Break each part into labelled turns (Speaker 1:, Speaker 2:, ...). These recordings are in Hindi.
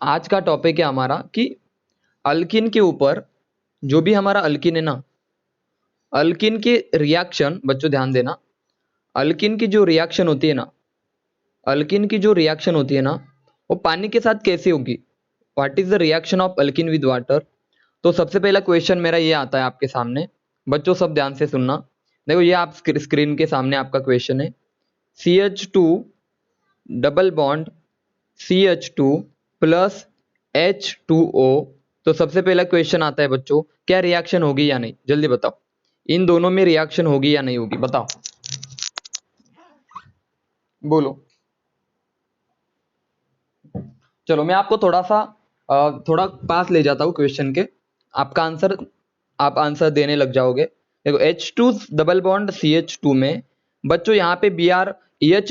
Speaker 1: आज का टॉपिक है हमारा कि अल्किन के ऊपर जो भी हमारा अल्किन है ना, अल्किन के रिएक्शन, बच्चों ध्यान देना, अल्किन की जो रिएक्शन होती है ना, अल्किन की जो रिएक्शन होती है ना, वो पानी के साथ कैसे होगी। What is the reaction of alkene with water. तो सबसे पहला क्वेश्चन मेरा ये आता है आपके सामने। बच्चों सब ध्यान से सुनना। देखो ये आप स्क्रीन के सामने आपका क्वेश्चन है। CH2 double bond CH2 plus H2O। तो सबसे पहला क्वेश्चन आता है बच्चों, क्या रिएक्शन होगी या नहीं, जल्दी बताओ। इन दोनों में रिएक्शन होगी या नहीं होगी, बताओ, बोलो। चलो मैं आपको थोड़ा पास ले जाता हूँ क्वेश्चन के। आपका आंसर, आप आंसर देने लग जाओगे। देखो H2 डबल बॉन्ड CH2 में बच्चों यहाँ पे Br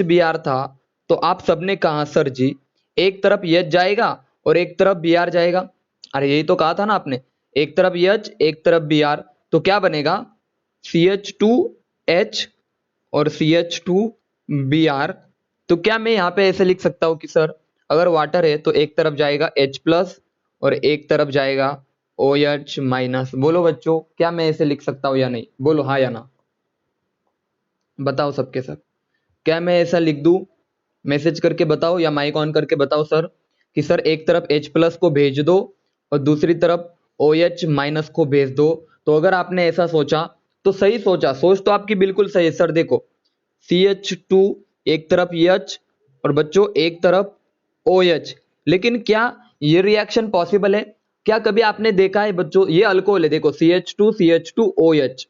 Speaker 1: Br था। तो आप सबने कहा सर जी एक तरफ H जाएगा और एक तरफ Br जाएगा। अरे यही तो कहा था ना आपने, एक तरफ H एक तरफ Br। तो क्या बनेगा, CH2H और CH2Br। तो क्या मैं यहाँ पे ऐसे लिख सकता हूँ कि सर अगर वाटर है तो एक तरफ जाएगा H प्लस और एक तरफ जाएगा OH माइनस। बोलो बच्चों, क्या मैं ऐसे लिख सकता हूँ या नहीं, बोलो हाँ या ना, बताओ सबके सब। क्या मैं ऐसा लिख दूं, मैसेज करके बताओ या माइक ऑन करके बताओ सर, कि सर एक तरफ H प्लस को भेज दो और दूसरी तरफ OH माइनस को भेज दो। तो अगर आपने ऐसा सोचा तो सही सोचा, सोच तो आपकी बिल्कुल सही है। सर देखो CH2 एक तरफ H और बच्चों एक तरफ OH, लेकिन क्या ये रिएक्शन पॉसिबल है? क्या कभी आपने देखा है बच्चों, ये अल्कोहल है, देखो CH2OH।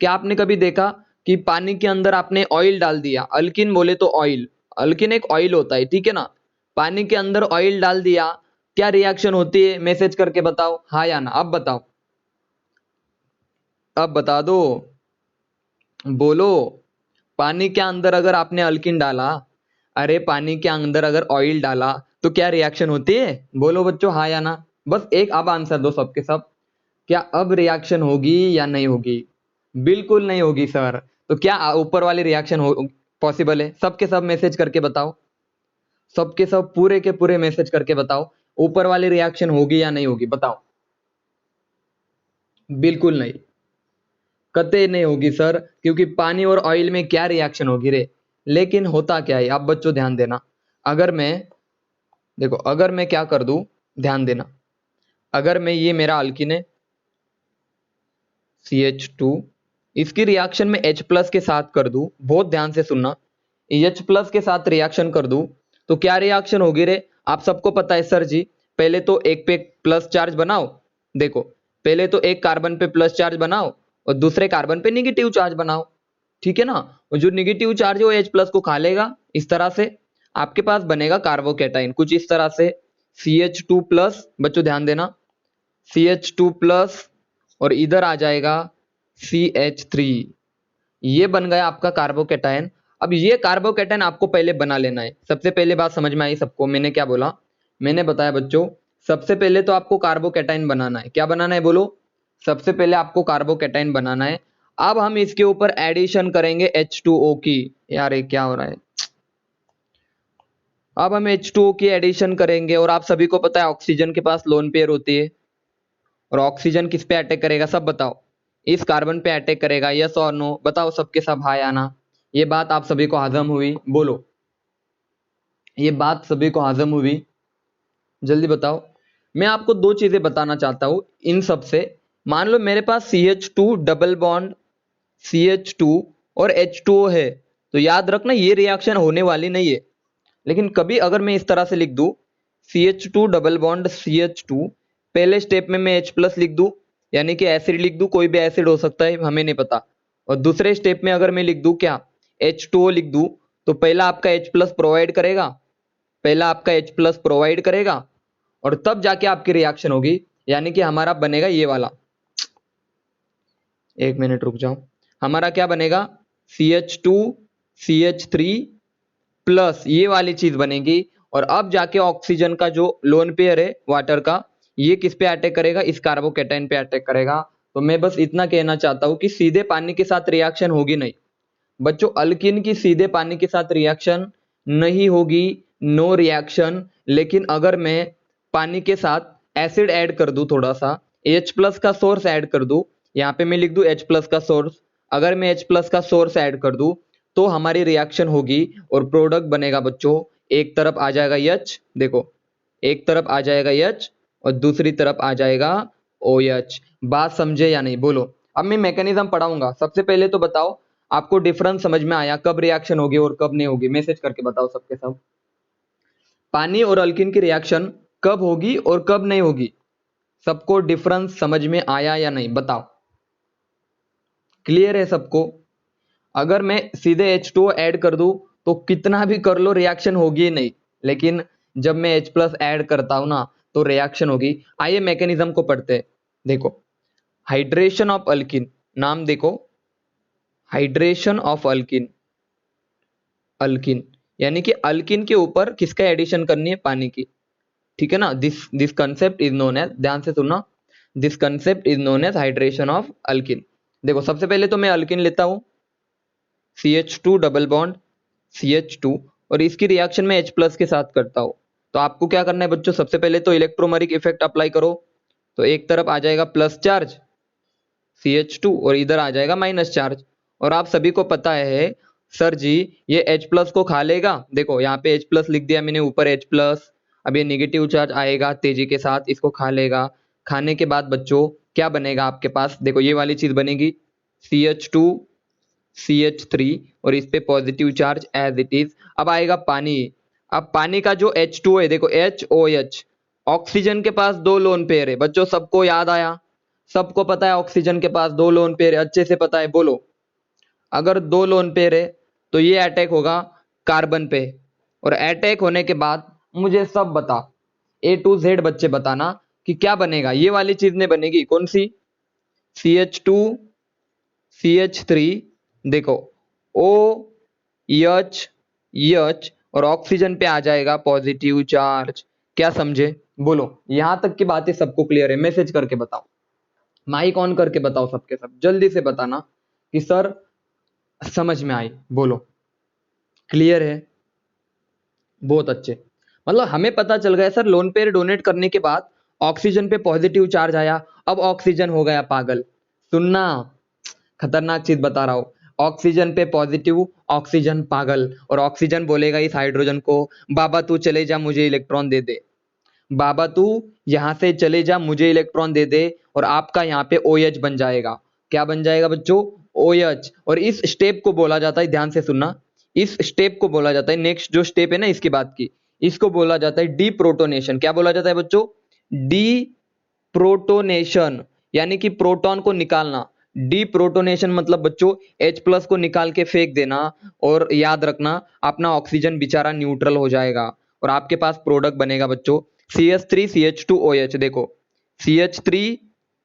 Speaker 1: क्या आपने कभी देखा कि पानी के अंदर आपने ऑयल डाल दिया, अल्किन बोले तो ऑयल, अल्किन एक ऑयल होता है, ठीक है ना। पानी के अंदर ऑयल डाल दिया, क्या रिएक्शन होती है, मैसेज करके बताओ हाँ या ना। अब बताओ, अब बता दो, बोलो। पानी के अंदर अगर आपने अल्किन डाला, अरे पानी के अंदर अगर ऑयल डाला तो क्या रिएक्शन होती है, बोलो बच्चों हाँ या ना। बस एक अब आंसर दो सबके सब, क्या अब रिएक्शन होगी या नहीं होगी। बिल्कुल नहीं होगी सर। तो क्या ऊपर वाली रिएक्शन हो पॉसिबल है, सबके सब मैसेज करके बताओ, सबके सब पूरे के पूरे मैसेज करके बताओ, ऊपर वाली रिएक्शन होगी या नहीं होगी, बताओ। बिल्कुल नहीं, कतई नहीं होगी सर, क्योंकि पानी और ऑयल में क्या रिएक्शन होगी रे। लेकिन होता क्या है, आप बच्चों ध्यान देना। अगर मैं, देखो अगर मैं क्या कर दूं, ध्यान देना, अगर मैं, ये मेरा अल्किन है CH2, इसकी रिएक्शन में H प्लस के साथ कर दूं, बहुत ध्यान से सुनना, H प्लस के साथ रिएक्शन कर दूं तो क्या रिएक्शन होगी रे। आप सबको पता है सर जी, पहले तो एक पे प्लस चार्ज बनाओ, देखो पहले तो एक कार्बन पे प्लस चार्ज बनाओ और दूसरे कार्बन पे निगेटिव चार्ज बनाओ, ठीक है ना। और जो निगेटिव चार्ज है वो H प्लस को खा लेगा, इस तरह से आपके पास बनेगा कार्बोकेटाइन कुछ इस तरह से, CH2 प्लस, बच्चों ध्यान देना, CH2 प्लस और इधर आ जाएगा CH3। ये बन गया आपका कार्बोकेटाइन। अब ये कार्बोकेटाइन आपको पहले बना लेना है। सबसे पहले बात समझ में आई सबको, मैंने क्या बोला, मैंने बताया बच्चों, सबसे पहले तो आपको कार्बोकेटाइन बनाना है। क्या बनाना है बोलो, सबसे पहले आपको कार्बोकेटाइन बनाना है। अब हम इसके ऊपर एडिशन करेंगे H2O की। यार ये क्या हो रहा है, अब हम H2O की एडिशन करेंगे और आप सभी को पता है ऑक्सीजन के पास लोन पेयर होती है, और ऑक्सीजन किस पे अटैक करेगा सब बताओ, इस कार्बन पे अटैक करेगा, यस और नो, बताओ सबके सब हाँ या ना। ये बात आप सभी को हाजम हुई, बोलो ये बात सभी को हाजम हुई, जल्दी बताओ। मैं आपको दो चीजें बताना चाहता हूं इन सब से। मान लो मेरे पास CH2 डबल बॉन्ड CH2 और H2O है, तो याद रखना ये रिएक्शन होने वाली नहीं है। लेकिन कभी अगर मैं इस तरह से लिख दूं, CH2 डबल बॉन्ड CH2, पहले स्टेप में मैं H प्लस लिख दूं, यानी कि एसिड लिख दूं, कोई भी एसिड हो सकता है हमें नहीं पता। और दूसरे स्टेप में अगर मैं लिख दूं क्या, H2O लिख दूं, तो पहला आपका H प्लस प्रोवाइड करेगा, पहला आपका H प्लस प्रोवाइड करेगा और तब जाके आपकी रिएक्शन होगी, यानी कि हमारा बनेगा ये वाला, एक मिनट रुक जाओ, हमारा क्या बनेगा, CH2 CH3 प्लस ये वाली चीज बनेगी। और अब जाके ऑक्सीजन का जो लोन पेयर है वाटर का, ये किस पे अटैक करेगा, इस कार्बोकेटाइन पे अटैक करेगा। तो मैं बस इतना कहना चाहता हूं कि सीधे पानी के साथ रिएक्शन होगी नहीं बच्चों, अल्किन की सीधे पानी के साथ रिएक्शन नहीं होगी, नो रिएक्शन। लेकिन अगर मैं पानी के साथ एसिड ऐड कर दूं थोड़ा सा, H प्लस का सोर्स ऐड कर दूं, यहाँ पे मैं लिख दूं H प्लस का सोर्स, अगर मैं H प्लस का सोर्स ऐड कर दूं तो हमारी रिएक्शन होगी और प्रोडक्ट बनेगा बच्चों, एक तरफ आ जाएगा H, देखो एक तरफ आ जाएगा H और दूसरी तरफ आ जाएगा OH। बात समझे या नहीं बोलो। अब मैं मैकेनिज्म पढ़ाऊंगा, सबसे पहले तो बताओ आपको डिफरेंस समझ में आया, कब रिएक्शन होगी और कब नहीं होगी, मैसेज करके बताओ सबके सब। पानी और अल्किन की रिएक्शन कब होगी और कब नहीं होगी, सबको डिफरेंस समझ में आया या नहीं बताओ, क्लियर है सबको। अगर मैं सीधे H2O ऐड कर दूं तो कितना भी कर लो रिएक्शन होगी ही नहीं, लेकिन जब मैं H प्लस ऐड करता हूं ना तो रिएक्शन होगी। आइए मैकेनिज्म को पढ़ते हैं। देखो हाइड्रेशन ऑफ अल्किन, नाम देखो हाइड्रेशन ऑफ अल्किन, अल्किन यानी कि अल्किन के ऊपर किसका एडिशन करनी है, पानी की, ठीक है ना। This concept is known as, ध्यान से सुनना, this concept is known as hydration of alkene. देखो सबसे पहले तो मैं अल्किन लेता हूं CH2 डबल बॉन्ड CH2 और इसकी रिएक्शन में H प्लस के साथ करता हूं। तो आपको क्या करना है बच्चों, सबसे पहले तो इलेक्ट्रोमेरिक इफेक्ट अप्लाई करो, तो एक तरफ आ जाएगा प्लस चार्ज CH2 और इधर आ जाएगा माइनस चार्ज। और आप सभी को पता है सर जी ये H प्लस को खा लेगा, देखो यहाँ पे H प्लस लिख दिया मैंने ऊपर H प्लस, अब ये नेगेटिव चार्ज आएगा तेजी के साथ, इसको खा लेगा। खाने के बाद बच्चों क्या बनेगा आपके पास, देखो ये वाली चीज बनेगी CH2 CH3 और इस पे positive charge as it is. अब आएगा पानी, अब पानी का जो H2O है देखो HOH, ऑक्सीजन के पास दो लोन पेयर है बच्चों, सबको याद आया, सबको पता है ऑक्सीजन के पास दो लोन पेयर है, अच्छे से पता है बोलो। अगर दो लोन पेयर है तो ये अटैक होगा कार्बन पे, और अटैक होने के बाद मुझे सब बता A to Z बच्चे बताना कि क्या बनेगा, ये वाली चीज ने बनेगी कौन सी CH2 CH3, देखो OH और ऑक्सीजन पे आ जाएगा पॉजिटिव चार्ज, क्या समझे बोलो। यहां तक की बातें सबको क्लियर है, मैसेज करके बताओ, माइक ऑन करके बताओ सबके सब, जल्दी से बताना कि सर समझ में आई, बोलो क्लियर है, बहुत अच्छे। मतलब हमें पता चल गया सर लोन पेयर डोनेट करने के बाद ऑक्सीजन पे पॉजिटिव चार्ज आया, अब ऑक्सीजन हो गया पागल। सुनना खतरनाक चीज बता रहा हूं, ऑक्सीजन पे पॉजिटिव, ऑक्सीजन पागल, और ऑक्सीजन बोलेगा इस हाइड्रोजन को बाबा तू चले जा मुझे इलेक्ट्रॉन दे दे, बाबा तू यहां से चले जा मुझे इलेक्ट्रॉन दे दे, और आपका यहाँ पे OH बन जाएगा, क्या बन जाएगा बच्चों OH। और इस स्टेप को बोला जाता है, ध्यान से सुनना, इस स्टेप को बोला जाता है, नेक्स्ट जो स्टेप है ना इसकी बात की, इसको बोला जाता है डीप्रोटोनेशन। क्या बोला जाता है बच्चों, डीप्रोटोनेशन, यानी कि प्रोटॉन को निकालना। डीप्रोटोनेशन मतलब बच्चों H प्लस को निकाल के फेंक देना, और याद रखना अपना ऑक्सीजन बेचारा न्यूट्रल हो जाएगा और आपके पास प्रोडक्ट बनेगा बच्चों CH3 CH2OH। देखो CH3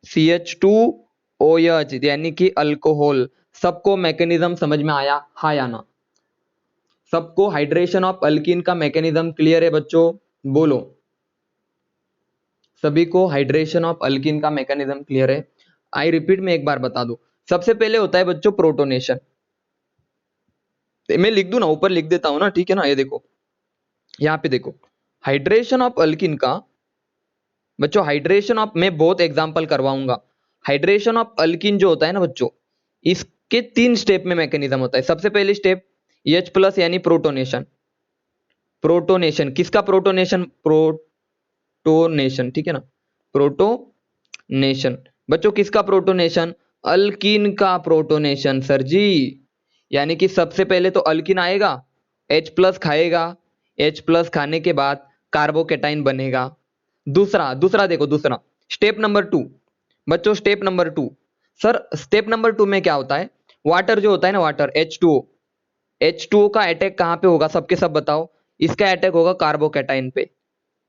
Speaker 1: CH2OH यानी कि अल्कोहल। सबको मैकेनिज्म समझ में आया हाँ या ना, सबको हाइड्रेशन ऑफ अल्किन का मैकेनिज्म क्लियर है बच्चों, बोलो सभी को हाइड्रेशन ऑफ अल्किन का मैकेनिज्म क्लियर है। आई रिपीट में एक बार बता दूं, सबसे पहले होता है बच्चों प्रोटोनेशन, मैं लिख दूं ना ऊपर लिख देता हूं ना, ठीक है ना, ये देखो यहाँ पे देखो हाइड्रेशन ऑफ अल्किन का बच्चों, हाइड्रेशन ऑफ, मैं बहुत एग्जांपल करवाऊंगा। हाइड्रेशन ऑफ अल्किन जो होता है ना बच्चों, इसके 3 स्टेप में मैकेनिज्म होता है। सबसे पहली स्टेप H प्लस यानी प्रोटोनेशन, प्रोटोनेशन किसका प्रोटोनेशन, प्रोटोनेशन, ठीक है ना, प्रोटोनेशन बच्चों किसका प्रोटोनेशन, अल्कीन का प्रोटोनेशन सर जी। यानी कि सबसे पहले तो अल्कीन आएगा, H प्लस खाएगा, H प्लस खाने के बाद कार्बोकेटाइन बनेगा। दूसरा दूसरा देखो, दूसरा स्टेप नंबर 2 बच्चों, step number 2 sir, step number 2 में क्या होता है, वाटर जो होता है ना, वाटर H2O का अटैक कहां पे होगा, सबके सब बताओ, इसका अटैक होगा कार्बोकेटाइन पे।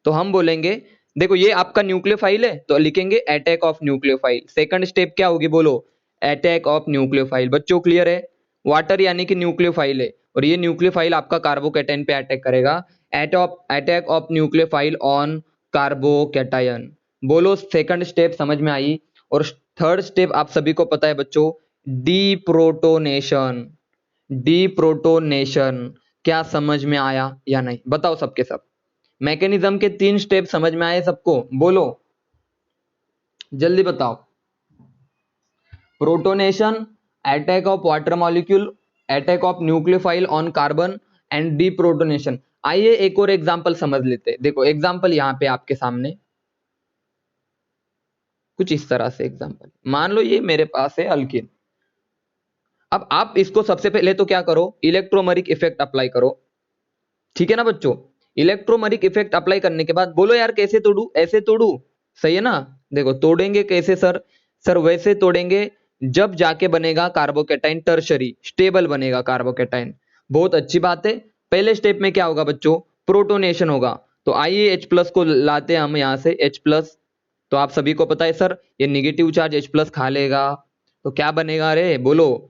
Speaker 1: तो हम बोलेंगे देखो ये आपका न्यूक्लियोफाइल है तो लिखेंगे attack of nucleophile. Second step क्या होगी बोलो, अटैक ऑफ न्यूक्लियोफाइल। बच्चों क्लियर है, वाटर यानी कि न्यूक्लियोफाइल है और ये न्यूक्लियोफाइल आपका कार्बोकेटाइन पे अटैक करेगा, attack of nucleophile on carbocation. बोलो सेकंड स्टेप समझ में आई। और थर्ड स्टेप आप सभी को पता है बच्चों, डीप्रोटोनेशन, डीप्रोटोनेशन क्या समझ में आया या नहीं बताओ सबके सब। मैकेनिज्म के 3 स्टेप समझ में आए सबको? बोलो जल्दी बताओ। Protonation, attack of water molecule, attack of nucleophile on carbon and deprotonation. आइए एक और एग्जांपल समझ लेते हैं। देखो एग्जांपल यहाँ पे आपके सामने कुछ इस तरह से एग्जांपल, मान लो ये मेरे पास है अल्कीन। अब आप इसको सबसे पहले तो क्या करो, इलेक्ट्रोमरिक इफेक्ट अप्लाई करो, ठीक है ना बच्चों। इलेक्ट्रोमरिक इफेक्ट अप्लाई करने के बाद बोलो यार कैसे तोड़ू, ऐसे तोड़ू, सही है ना। देखो तोड़ेंगे कैसे सर, सर वैसे तोड़ेंगे जब जाके बनेगा कार्बोकेटाइन टर्शरी, स्टेबल बनेगा कार्बोकेटाइन। बहुत अच्छी बात है। पहले स्टेप में क्या होगा बच्चों, प्रोटोनेशन होगा। तो आइए H प्लस को लाते हैं हम यहाँ से, H प्लस। तो आप सभी को पता है सर ये निगेटिव चार्ज H प्लस खा लेगा, तो क्या बनेगा, अरे बोलो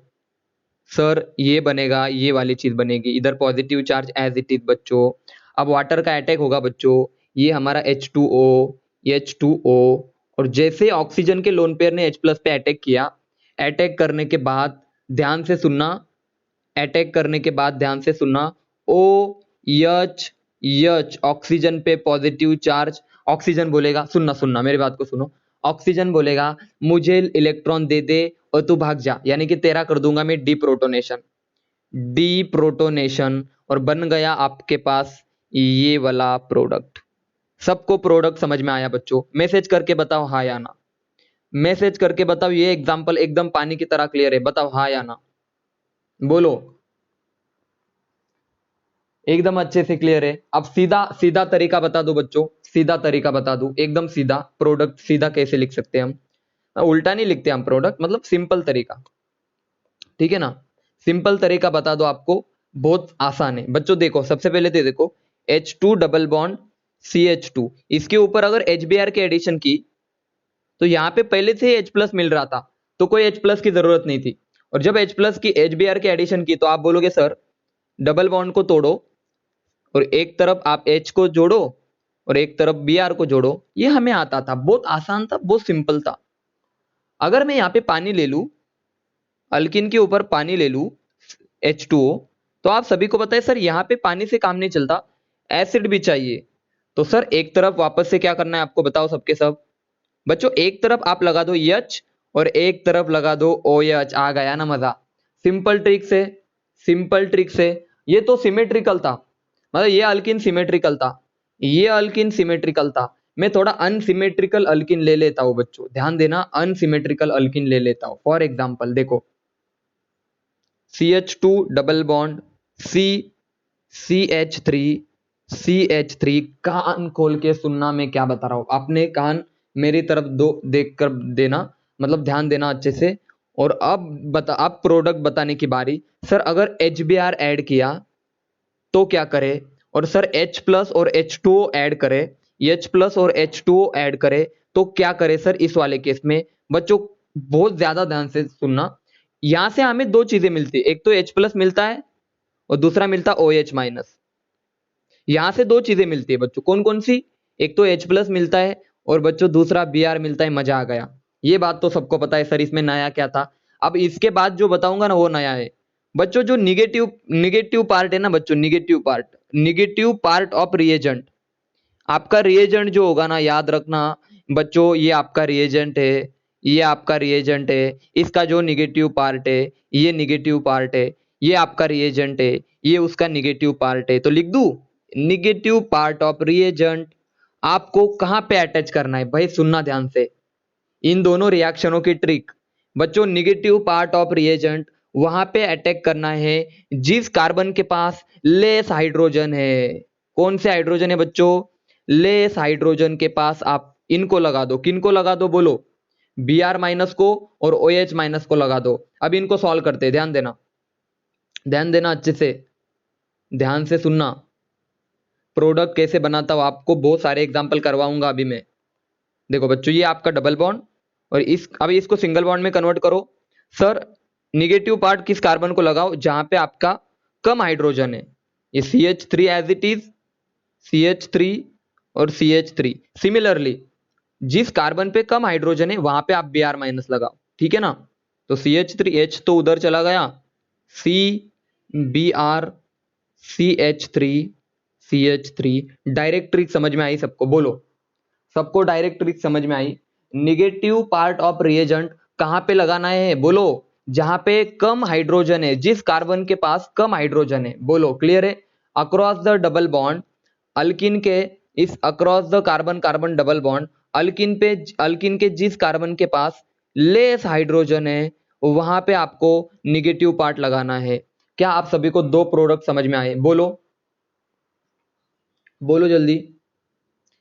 Speaker 1: सर ये बनेगा, ये वाली चीज बनेगी, इधर positive charge as it is बच्चों। अब वाटर का अटैक होगा बच्चों, ये हमारा H2O, ये H2O, और जैसे ऑक्सीजन के लोन पेयर ने H प्लस पे अटैक किया, अटैक करने के बाद ध्यान से सुनना, अटैक करने के बाद ध्यान से सुनना, OH ऑक्सीजन पे पॉजिटिव चार्ज, ऑक्सीजन बोलेगा, सुनना सुनना मेरी बात को सुनो, ऑक्सीजन बोलेगा मुझे इलेक्ट्रॉन दे दे और तू भाग जा, यानी कि तेरा कर दूंगा मैं डीप्रोटोनेशन, डीप्रोटोनेशन, और बन गया आपके पास ये वाला प्रोडक्ट। सबको प्रोडक्ट समझ में आया बच्चों? मैसेज करके बताओ हाँ या ना, मैसेज करके बताओ। ये एग्जांपल एकदम पानी की तरह क्लियर है, बताओ हाँ या ना, बोलो एकदम अच्छे से क्लियर है। अब सीधा सीधा तरीका बता दो बच्चों, सीधा तरीका बता दो, एकदम सीधा प्रोडक्ट सीधा कैसे लिख सकते हैं हम, उल्टा नहीं लिखते हम प्रोडक्ट, मतलब सिंपल तरीका, ठीक है ना। सिंपल तरीका बता दो आपको, बहुत आसान है बच्चों। देखो सबसे पहले तो देखो H2 डबल बॉन्ड CH2, इसके ऊपर अगर HBr के एडिशन की तो यहाँ पे पहले से H प्लस मिल रहा था, तो कोई H प्लस की जरूरत नहीं थी। और जब H प्लस की HBr के एडिशन की तो आप बोलोगे सर डबल बॉन्ड को तोड़ो और एक तरफ आप H को जोड़ो और एक तरफ Br को जोड़ो। ये हमें आता था, बहुत आसान था, बहुत सिंपल था। अगर मैं यहाँ पे पानी ले लूं, अल्किन के ऊपर पानी ले लूं H2O, तो आप सभी को पता है सर यहाँ पे पानी से काम नहीं चलता, एसिड भी चाहिए। तो सर एक तरफ वापस से क्या करना है आपको बताओ सबके सब बच्चों, एक तरफ आप लगा दो H और एक तरफ लगा दो OH। आ गया ना मजा, सिंपल ट्रिक से, सिंपल ट्रिक से। ये तो सिमेट्रिकल था, मतलब ये अल्किन सिमेट्रिकल था, ये अल्किन सिमेट्रिकल था। मैं थोड़ा अनसिमेट्रिकल अल्किन ले लेता हूं बच्चों, ध्यान देना, अनसिमेट्रिकल अल्किन ले लेता हूं। फॉर एग्जांपल देखो CH2 double bond C CH3 CH3। कान खोल के सुनना मैं क्या बता रहा हूं, अपने कान मेरी तरफ दो देख कर देना, मतलब ध्यान देना अच्छे से। और अब प्रोडक्ट बताने की बारी। सर अगर HBr ऐड किया तो क्या करे, और सर H प्लस और H2O ऐड करे, H प्लस और H2O ऐड करे तो क्या करे सर इस वाले केस में बच्चों। बहुत ज्यादा ध्यान से सुनना, यहां से हमें दो चीजें मिलती है, एक तो H प्लस मिलता है और दूसरा मिलता है OH माइनस। यहां से दो चीजें मिलती है बच्चों, कौन कौन सी, एक तो H प्लस मिलता है और बच्चों दूसरा Br मिलता है। मजा आ गया, ये बात तो सबको पता है सर इसमें नया क्या था। अब इसके बाद जो बताऊंगा ना वो नया है बच्चों। जो निगेटिव निगेटिव पार्ट है ना बच्चों, निगेटिव पार्ट ऑफ रिएजेंट, आपका रिएजेंट जो होगा ना, याद रखना बच्चों, ये आपका रिएजेंट है, ये आपका रिएजेंट है, इसका जो निगेटिव पार्ट है ये निगेटिव पार्ट है, ये आपका रिएजेंट है, ये उसका निगेटिव पार्ट है। तो लिख दूं निगेटिव पार्ट ऑफ रिएजेंट। आपको कहां पे अटैच करना है भाई, सुनना ध्यान से, इन दोनों रिएक्शनों की ट्रिक बच्चों। निगेटिव पार्ट ऑफ रिएजेंट वहां पे अटैक करना है जिस कार्बन के पास लेस हाइड्रोजन है। कौन से हाइड्रोजन है बच्चों, लेस हाइड्रोजन के पास आप इनको लगा दो, किनको लगा दो बोलो, Br माइनस को और OH माइनस को लगा दो। अब इनको सॉल्व करते हैं, ध्यान देना, ध्यान देना अच्छे से, ध्यान से सुनना। प्रोडक्ट कैसे बनाता हूं आपको बहुत सारे एग्जांपल करवाऊंगा अभी मैं। देखो बच्चों ये आपका डबल बॉन्ड और अभी इसको सिंगल बॉन्ड में कन्वर्ट करो। सर निगेटिव पार्ट किस कार्बन को लगाओ जहां पे आपका कम हाइड्रोजन है, ये CH3 as it is, CH3 और CH3। सिमिलरली जिस कार्बन पे कम हाइड्रोजन है वहां पे आप Br माइनस लगाओ, ठीक है ना। तो CH3H तो उधर चला गया, C Br CH3 CH3। Direct trick समझ में आई सबको? बोलो, सबको डायरेक्ट ट्रिक समझ में आई? निगेटिव पार्ट ऑफ रिएजेंट कहां पे लगाना है? बोलो, जहां पे कम हाइड्रोजन है, जिस कार्बन के पास कम हाइड्रोजन है। बोलो, क्लियर है? Across the double bond alkene के, इस across the carbon carbon double bond alkene के जिस कार्बन के पास लेस हाइड्रोजन है वहां पे आपको निगेटिव पार्ट लगाना है। क्या आप सभी को दो प्रोडक्ट समझ में आए? बोलो, बोलो जल्दी।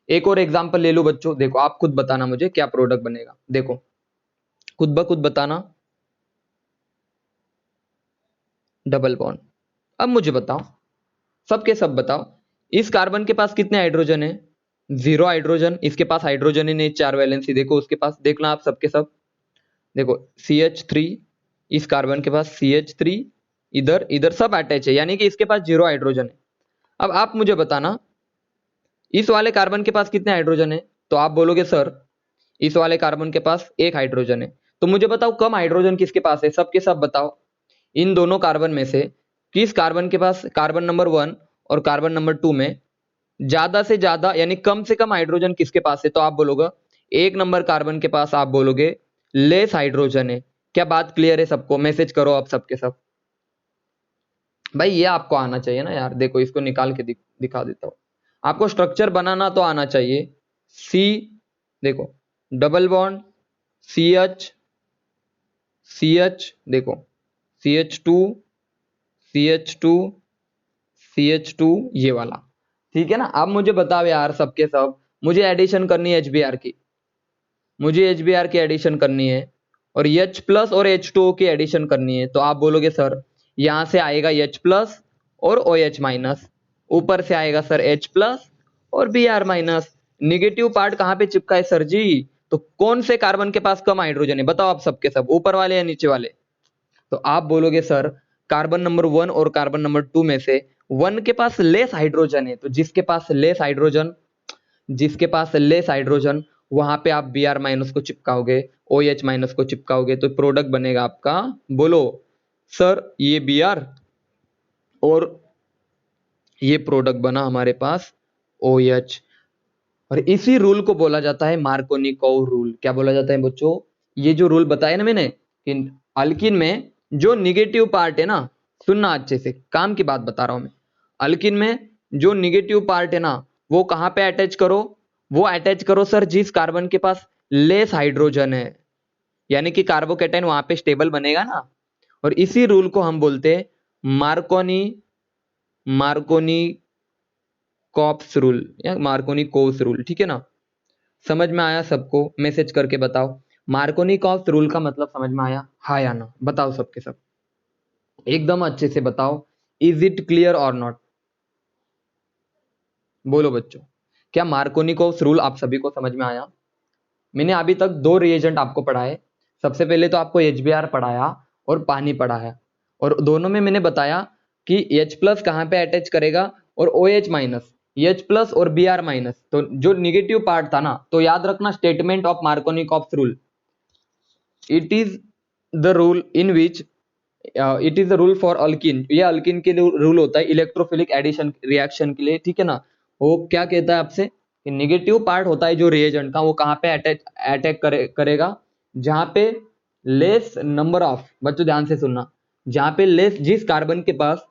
Speaker 1: एक और एग्जांपल ले लो बच्चों, देखो आप खुद बताना मुझे क्या प्रोडक्ट बनेगा। देखो, खुद ब खुद बताना। Double bond. अब मुझे बताओ, सबके सब बताओ, इस कार्बन के पास कितने हाइड्रोजन है? 0 हाइड्रोजन। इसके पास हाइड्रोजन ही नहीं, 4 वैलेंसी। देखो उसके पास, देखना आप सबके सब। देखो CH3, इस कार्बन के पास CH3, इधर इधर सब अटैच है, यानी कि इसके पास 0 हाइड्रोजन है। अब आप मुझे बताना, इस वाले कार्बन के पास कितने हाइड्रोजन है? तो आप बोलोगे सर इस वाले कार्बन के पास 1 हाइड्रोजन है। तो मुझे बताओ कम हाइड्रोजन किसके पास है? सबके सब बताओ, इन दोनों कार्बन में से किस कार्बन के पास, कार्बन नंबर 1 और कार्बन नंबर 2 में ज्यादा से ज्यादा यानी कम से कम हाइड्रोजन किसके पास है? तो आप बोलोगे 1 नंबर कार्बन के पास, आप बोलोगे लेस हाइड्रोजन है। क्या बात क्लियर है सबको? मैसेज करो आप सबके सब। भाई ये आपको आना चाहिए ना यार। देखो इसको निकाल के दिखा देता हूं। आपको स्ट्रक्चर बनाना तो आना चाहिए। सी, देखो डबल बॉन्ड CH, CH, देखो CH2, CH2, CH2, ये वाला। ठीक है ना? अब मुझे बताओ यार सबके सब, मुझे एडिशन करनी है HBr की, मुझे HBr की एडिशन करनी है और H प्लस और H2O की एडिशन करनी है। तो आप बोलोगे सर यहां से आएगा H प्लस और OH माइनस, ऊपर से आएगा सर H प्लस और Br माइनस। निगेटिव पार्ट कहां पे चिपका है सर जी? तो कौन से कार्बन के पास कम हाइड्रोजन है? बताओ आप सबके सब, ऊपर वाले या नीचे वाले? तो आप बोलोगे सर कार्बन नंबर 1 और कार्बन नंबर 2 में से 1 के पास लेस हाइड्रोजन है, तो जिसके पास लेस हाइड्रोजन, जिसके पास लेस हाइड्रोजन वहां पे आप Br माइनस को चिपकाओगे, OH माइनस को चिपकाओगे, तो प्रोडक्ट बनेगा आपका। बोलो सर ये Br और ये प्रोडक्ट बना हमारे पास OH। और इसी रूल को बोला जाता है मार्कोनिकोव रूल। क्या बोला जाता है बच्चों? ये जो रूल बताया ना मैंने कि अल्किन में जो निगेटिव पार्ट है ना, सुनना अच्छे से, काम की बात बता रहा हूं मैं। अल्किन में जो निगेटिव पार्ट है ना, वो कहां पे अटैच करो? वो अटैच करो सर जिस कार्बन के पास लेस हाइड्रोजन है, यानी कि कार्बोकेटाइन वहां पे स्टेबल बनेगा ना। और इसी रूल को हम बोलते हैं मार्कोनी मार्कोनी कॉप्स रूल या मार्कोनी कोव्स रूल। ठीक है ना? समझ में आया सबको? मैसेज करके बताओ। मार्कोनी कॉप्स रूल का मतलब समझ में आया? हाँ या ना? बताओ सबके सब, एकदम अच्छे से बताओ। इज इट क्लियर और नॉट? बोलो बच्चों, क्या मार्कोनी कॉप्स रूल आप सभी को समझ में आया? मैंने अभी तक दो रिएजेंट आपको पढ़ाए। सबसे पहले तो आपको HBr पढ़ाया और पानी पढ़ाया, और दोनों में मैंने बताया कि H प्लस कहां पे अटैच करेगा और OH माइनस, H प्लस और Br माइनस। तो जो निगेटिव पार्ट था ना, तो याद रखना statement of Markovnikov rule, it is the rule in which it is the rule for alkene. ये अल्किन के लिए रूल होता है इलेक्ट्रोफिलिक एडिशन रिएक्शन के लिए। ठीक है ना? वो क्या कहता है आपसे कि निगेटिव पार्ट होता है जो रिएजेंट का, वो कहां पे अटैक करेगा? जहां पे लेस नंबर ऑफ, बच्चों ध्यान से सुनना, जहां पे लेस, जिस कार्बन के पास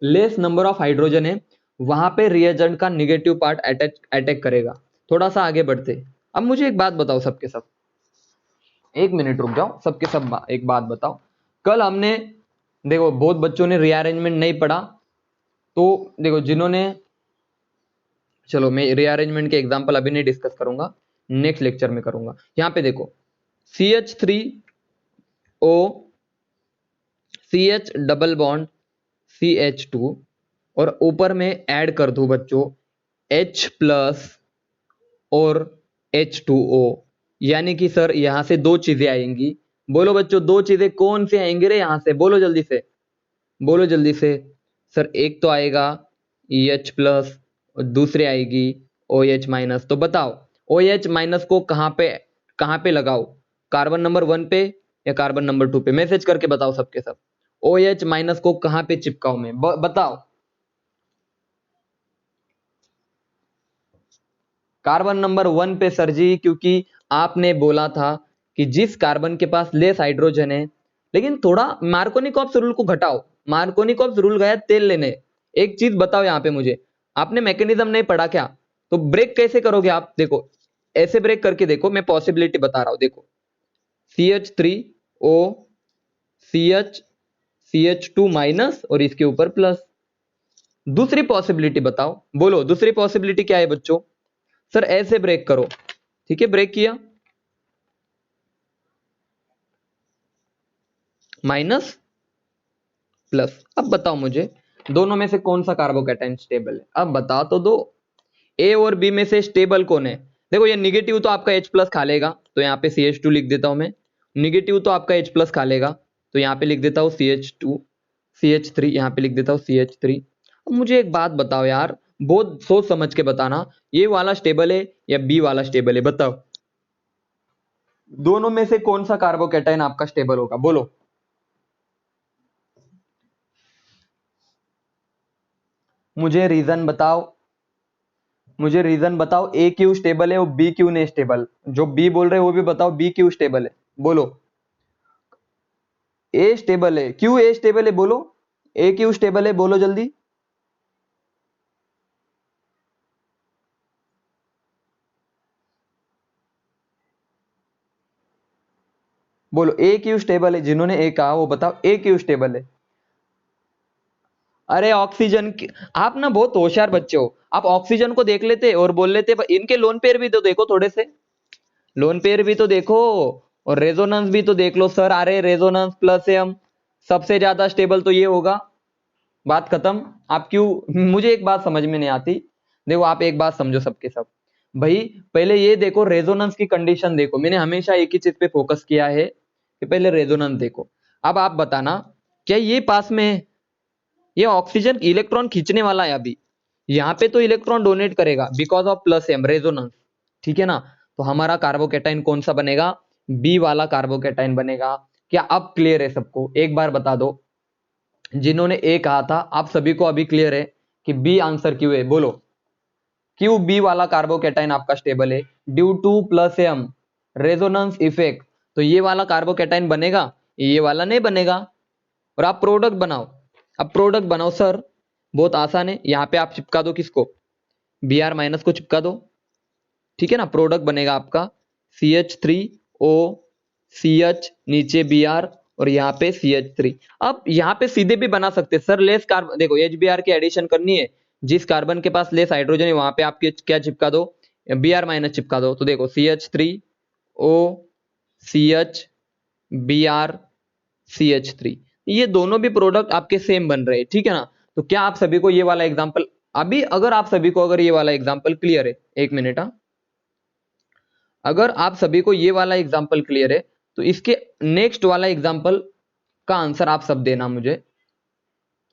Speaker 1: लेस नंबर ऑफ हाइड्रोजन है वहां पे रिएजेंट का निगेटिव पार्ट अटैक करेगा। थोड़ा सा आगे बढ़ते। अब मुझे एक बात बताओ सबके सब, एक मिनट रुक जाओ सबके सब, एक बात बताओ। कल हमने, देखो बहुत बच्चों ने रीअरेंजमेंट नहीं पढ़ा, तो देखो जिन्होंने, चलो मैं रीअरेंजमेंट के एग्जांपल अभी नहीं डिस्कस करूंगा, नेक्स्ट लेक्चर में करूंगा। यहां पे देखो CH3O, CH double bond CH2, और ऊपर में ऐड कर दूं बच्चों H प्लस और H2O, यानी कि सर यहां से दो चीजें आएंगी। बोलो बच्चों दो चीजें कौन सी आएंगी रे यहां से? बोलो जल्दी से, बोलो जल्दी से। सर एक तो आएगा H प्लस और दूसरी आएगी OH माइनस। तो बताओ OH माइनस को कहां पे लगाओ? कार्बन नंबर 1 पे या कार्बन नंबर 2 पे? मैसेज करके बताओ सबके सब। OH माइनस को कहां पे चिपकाओ मैं? बताओ। कार्बन नंबर 1 पे सर जी, क्योंकि आपने बोला था कि जिस कार्बन के पास लेस हाइड्रोजन है, लेकिन थोड़ा मार्कोनिकॉप्स रूल को घटाओ। मार्कोनिकॉप्स रूल गया तेल लेने। एक चीज बताओ यहाँ पे मुझे, आपने मैकेनिज्म नहीं पढ़ा क्या? तो ब्रेक कैसे करोगे आप? देखो ऐसे ब्रेक करके देखो, मैं पॉसिबिलिटी बता रहा हूं, देखो CH3O CH2 माइनस और इसके ऊपर प्लस। दूसरी पॉसिबिलिटी बताओ, बोलो दूसरी पॉसिबिलिटी क्या है बच्चों? सर ऐसे ब्रेक करो, ठीक है, ब्रेक किया, माइनस प्लस। अब बताओ मुझे दोनों में से कौन सा कार्बोकैटायन स्टेबल है? अब बता तो दो। ए और बी में से स्टेबल कौन है? देखो ये निगेटिव तो आपका H प्लस खा लेगा, तो यहाँ पे CH2 लिख देता हूं मैं। निगेटिव तो आपका H प्लस खा लेगा, तो यहाँ पे लिख देता हूँ CH2 CH3, यहाँ पे लिख देता हूँ CH3। अब मुझे एक बात बताओ यार, बहुत सोच समझ के बताना, ये वाला स्टेबल है या बी वाला स्टेबल है? बताओ दोनों में से कौन सा कार्बोकैटायन आपका स्टेबल होगा, बोलो। मुझे रीजन बताओ, मुझे रीजन बताओ, ए क्यों स्टेबल है और बी क्यों नहीं स्टेबल? जो बी बोल रहे हैं वो भी बताओ, बी क्यों स्टेबल है, बोलो। ए स्टेबल है, क्यों ए स्टेबल है बोलो? ए क्यों स्टेबल है बोलो जल्दी। बोलो ए क्यों स्टेबल है, जिन्होंने ए कहा वो बताओ ए क्यों स्टेबल है। अरे ऑक्सीजन आप ना बहुत होशियार बच्चे हो, आप ऑक्सीजन को देख लेते और बोल लेते इनके लोन पेयर भी तो देखो थोड़े से, लोन पेयर भी तो देखो और रेजोनेंस भी तो देख लो। सर अरे रेजोनेंस प्लस एम सबसे ज्यादा स्टेबल तो ये होगा, बात खत्म। आप क्यों, मुझे एक बात समझ में नहीं आती। देखो आप एक बात समझो सबके सब, भाई पहले ये देखो रेजोनेंस की कंडीशन देखो, मैंने हमेशा एक ही चीज पे फोकस किया है कि पहले रेजोनेंस देखो। अब आप बताना, क्या ये पास में है? ये ऑक्सीजन इलेक्ट्रॉन खींचने वाला है अभी, यहाँ पे तो इलेक्ट्रॉन डोनेट करेगा because of plus M resonance, ठीक है ना? तो हमारा कार्बोकैटायन कौन सा बनेगा? बी वाला कार्बोकैटायन बनेगा। क्या अब क्लियर है सबको? एक बार बता दो, जिन्होंने ए कहा था आप सभी को अभी क्लियर है कि बी आंसर क्यों है, बोलो। क्यों बी वाला कार्बोकैटायन आपका स्टेबल है? Due to plus M resonance effect. तो ये वाला कार्बोकैटायन बनेगा, ये वाला नहीं बनेगा। और आप प्रोडक्ट बनाओ, अब प्रोडक्ट बनाओ सर, बहुत आसान है। यहाँ पे आप चिपका दो किसको? Br माइनस को चिपका दो, ठीक है ना? प्रोडक्ट बनेगा आपका CH3O CH नीचे Br और यहाँ पे CH3। अब यहाँ पे सीधे भी बना सकते हैं सर, लेस कार्बन देखो HBr की एडिशन करनी है, जिस कार्बन के पास लेस हाइड्रोजन है वहां पे आप क्या चिपका दो? Br माइनस चिपका दो। तो देखो CH3O CH Br CH3, ये दोनों भी प्रोडक्ट आपके सेम बन रहे हैं, ठीक है ना? तो क्या आप सभी को ये वाला एग्जांपल अभी, अगर आप सभी को अगर ये वाला एग्जांपल क्लियर है, एक मिनट, हाँ, अगर आप सभी को ये वाला एग्जांपल क्लियर है तो इसके नेक्स्ट वाला एग्जांपल का आंसर आप सब देना मुझे।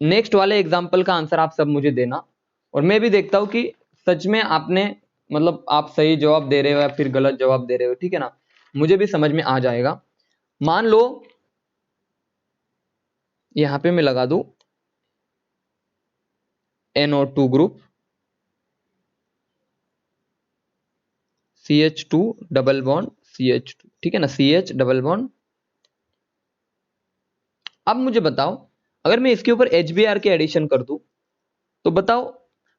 Speaker 1: नेक्स्ट वाले एग्जांपल का आंसर आप सब मुझे देना, और मैं भी देखता हूं कि सच में आपने मतलब आप सही जवाब दे रहे हो या फिर गलत जवाब दे रहे हो, ठीक है ना? मुझे भी समझ में आ जाएगा। मान लो यहां पे मैं लगा दूं NO2 group CH2 double bond CH2, ठीक है ना? CH double bond. अब मुझे बताओ, अगर मैं इसके ऊपर HBr के एडिशन कर दूं तो बताओ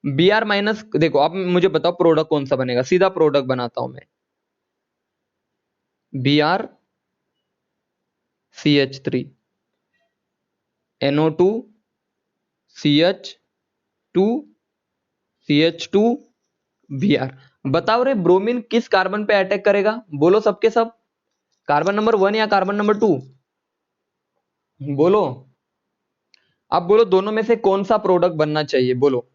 Speaker 1: Br माइनस, देखो अब मुझे बताओ प्रोडक्ट कौन सा बनेगा? सीधा प्रोडक्ट बनाता हूं मैं, Br CH3 NO2 CH2 CH2 Br। बताओ रे ब्रोमीन किस कार्बन पे अटैक करेगा, बोलो सबके सब। कार्बन नंबर 1 या कार्बन नंबर 2? बोलो। अब बोलो दोनों में से कौन सा प्रोडक्ट बनना चाहिए, बोलो।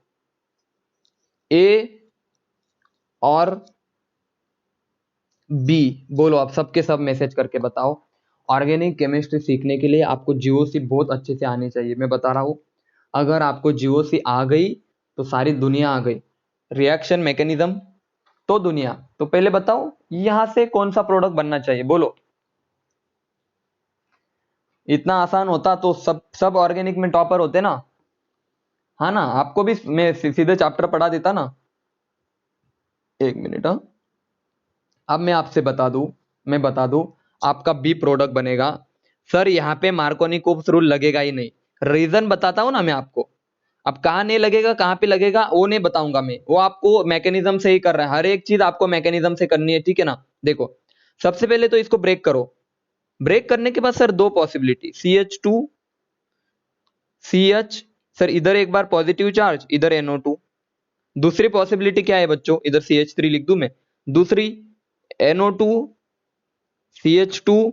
Speaker 1: ए और बी, बोलो आप सबके सब मैसेज करके बताओ। ऑर्गेनिक केमिस्ट्री सीखने के लिए आपको जीओसी बहुत अच्छे से आनी चाहिए, मैं बता रहा हूं। अगर आपको जीओसी आ गई तो सारी दुनिया आ गई, रिएक्शन मैकेनिज्म तो दुनिया। तो पहले बताओ यहां से कौन सा प्रोडक्ट बनना चाहिए, बोलो। इतना आसान होता तो सब सब ऑर्गेनिक में टॉपर होते ना, हाँ ना? आपको भी मैं सीधे चैप्टर पढ़ा देता ना। एक मिनट। हाँ, अब मैं आपसे बता दूं आपका बी प्रोडक्ट बनेगा। सर यहाँ पे मार्कोनी-कॉप्स रूल लगेगा ही नहीं। रीजन बताता हूं ना मैं आपको। अब कहाँ नहीं लगेगा, कहाँ पे लगेगा वो नहीं बताऊंगा मैं, वो आपको मैकेनिज्म से ही कर रहा है। हर एक चीज आपको मैकेनिज्म से करनी है, ठीक है ना। देखो, सबसे पहले तो इसको ब्रेक करो। ब्रेक करने के बाद सर दो पॉसिबिलिटी, CH2 CH। सर इधर एक बार पॉजिटिव चार्ज, इधर NO2। दूसरी पॉसिबिलिटी क्या है बच्चों, इधर CH3 लिख दूं मैं। दूसरी NO2 CH2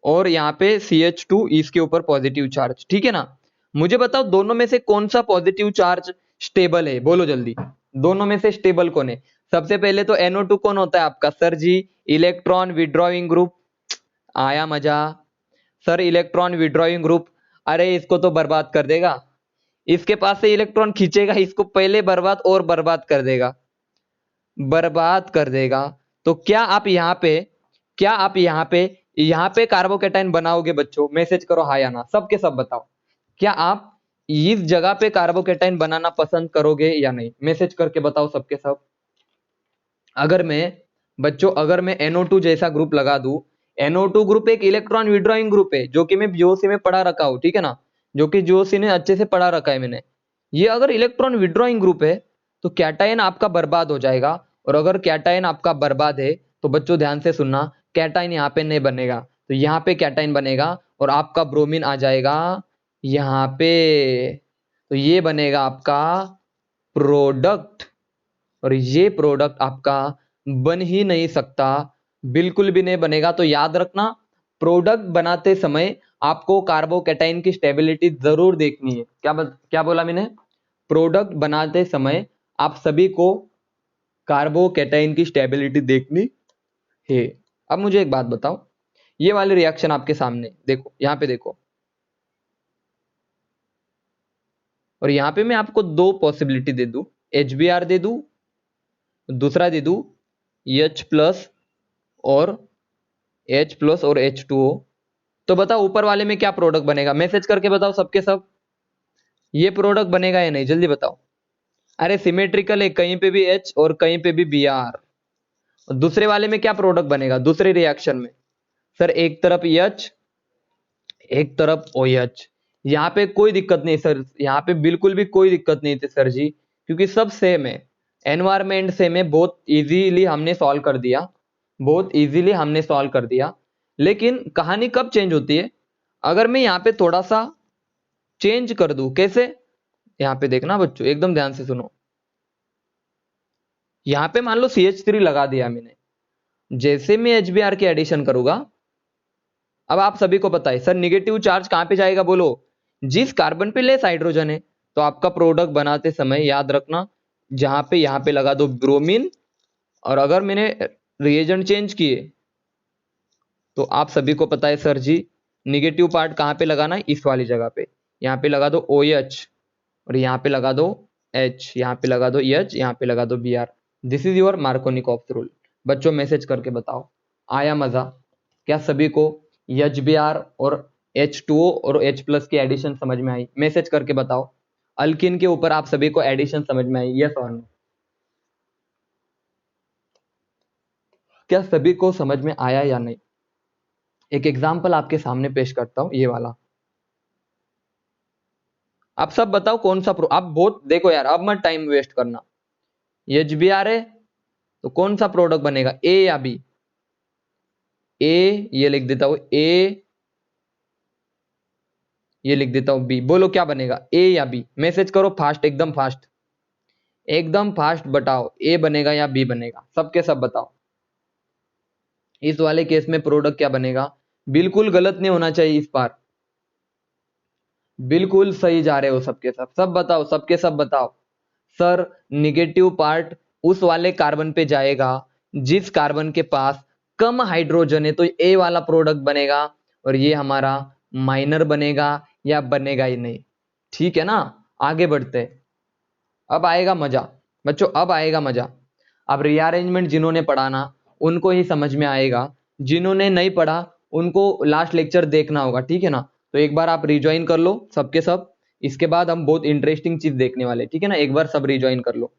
Speaker 1: और यहाँ पे CH2 इसके ऊपर पॉजिटिव चार्ज, ठीक है ना। मुझे बताओ दोनों में से कौन सा पॉजिटिव चार्ज स्टेबल है, बोलो जल्दी। दोनों में से स्टेबल कौन है? सबसे पहले तो NO2 कौन होता है आपका सर जी, इलेक्ट्रॉन विड्रॉइंग ग्रुप। आया मजा। सर इलेक्ट्रॉन विड्रॉइंग ग्रुप, अरे इसको तो बर्बाद कर देगा। इसके पास से इलेक्ट्रॉन खींचेगा, इसको पहले बर्बाद और बर्बाद कर देगा, बर्बाद कर देगा। तो क्या आप यहाँ पे कार्बोकेटाइन बनाओगे बच्चों? मैसेज करो हाँ या ना, सबके सब बताओ। क्या आप इस जगह पे कार्बोकेटाइन बनाना पसंद करोगे या नहीं? मैसेज करके बताओ सबके सब। अगर मैं NO2 जैसा ग्रुप लगा दूं, NO2 ग्रुप एक इलेक्ट्रॉन विड्रॉइंग ग्रुप है, जो कि मैं जीओसी में पढ़ा रखा हूं, ठीक है ना, जो कि जीओसी ने अच्छे से पढ़ा रखा है मैंने। ये अगर इलेक्ट्रॉन विड्रॉइंग ग्रुप है तो कैटायन आपका बर्बाद हो जाएगा। और अगर कैटायन आपका बर्बाद है तो बच्चों ध्यान से सुनना, कैटायन यहाँ पे नहीं बनेगा, तो यहाँ पे कैटायन बनेगा और आपका ब्रोमीन आ जाएगा यहाँ पे। तो ये बनेगा आपका प्रोडक्ट, और ये प्रोडक्ट आपका बन ही नहीं सकता, बिल्कुल भी नहीं बनेगा। तो याद रखना, प्रोडक्ट बनाते समय आपको कार्बोकैटायन की स्टेबिलिटी जरूर देखनी है। क्या बोला मैंने? प्रोडक्ट बनाते समय आप सभी को कार्बोकैटायन की स्टेबिलिटी देखनी है। अब मुझे एक बात बताओ, ये वाले रिएक्शन आपके सामने देखो, यहाँ पे देखो, और यहाँ पे मैं आपको दो पॉसिबिलिटी दे दूं, HBr दे दूं, दूसरा दे दूं H प्लस और H2O। तो बताओ ऊपर वाले में क्या प्रोडक्ट बनेगा? मैसेज करके बताओ सबके सब, ये प्रोडक्ट बनेगा या नहीं, जल्दी बताओ। अरे सिमेट्रिकल है, कहीं पे भी H और कहीं पे भी Br। और दूसरे वाले में क्या प्रोडक्ट बनेगा दूसरे रिएक्शन में? सर एक तरफ H, एक तरफ OH। यहाँ पे कोई दिक्कत नहीं सर, यहाँ पे बिल्कुल भी कोई दिक्कत नहीं थी सर जी, क्योंकि सब सेम है, एनवायरमेंट सेम है। बहुत इजीली हमने सॉल्व कर दिया, बहुत इजीली हमने सॉल्व कर दिया। लेकिन कहानी कब चेंज होती है? अगर मैं यहाँ पे थोड़ा सा चेंज कर दूं। कैसे? यहाँ पे देखना बच्चों, एकदम ध्यान से सुनो। यहाँ पे मान लो CH3 लगा दिया मैंने, जैसे मैं HBr की एडिशन करूंगा, अब आप सभी को पता है सर निगेटिव चार्ज कहां पे जाएगा, बोलो? जिस कार्बन पे लेस हाइड्रोजन है। तो आपका प्रोडक्ट बनाते समय याद रखना, जहां पे यहां पे लगा दो ब्रोमीन, और अगर मैंने रिएजेंट चेंज किए तो आप सभी को पता है सर जी निगेटिव पार्ट कहां पे लगाना है, इस वाली जगह पे। यहाँ पे लगा दो OH और यहाँ पे लगा दो H, यहाँ पे लगा दो H, यहाँ पे लगा दो Br। This is your Markovnikov-cops rule. बच्चों मैसेज करके बताओ, आया मजा? क्या सभी को HBr और H2O और H प्लस की एडिशन समझ में आई? मैसेज करके बताओ। अल्किन के ऊपर आप सभी को एडिशन समझ में आई, यस और नो? क्या सभी को समझ में आया या नहीं? एक एग्जाम्पल आपके सामने पेश करता हूं, ये वाला। आप सब बताओ कौन सा आप बहुत देखो यार, अब मत टाइम वेस्ट करना। HBr है तो कौन सा प्रोडक्ट बनेगा, A या B? ए, ये लिख देता हूं A, ये लिख देता हूं B। बोलो क्या बनेगा, A या B? मैसेज करो फास्ट, एकदम फास्ट, एकदम फास्ट बताओ, A बनेगा या B बनेगा? सबके सब बताओ। इस वाले केस में प्रोडक्ट क्या बनेगा? बिल्कुल गलत नहीं होना चाहिए इस बार, बिल्कुल सही जा रहे हो सबके सब। सब बताओ, सबके सब बताओ। सर निगेटिव पार्ट उस वाले कार्बन पे जाएगा जिस कार्बन के पास कम हाइड्रोजन है, तो ए वाला प्रोडक्ट बनेगा, और ये हमारा माइनर बनेगा या बनेगा ही नहीं। ठीक है ना, आगे बढ़ते हैं। अब आएगा मजा बच्चों, अब आएगा मजा। अब रीअरेंजमेंट जिन्होंने पढ़ा ना उनको ही समझ में आएगा, जिन्होंने नहीं पढ़ा उनको लास्ट लेक्चर देखना होगा, ठीक है ना। तो एक बार आप रिज्वाइन कर लो सबके सब, इसके बाद हम बहुत इंटरेस्टिंग चीज देखने वाले, ठीक है ना। एक बार सब रिज्वाइन कर लो।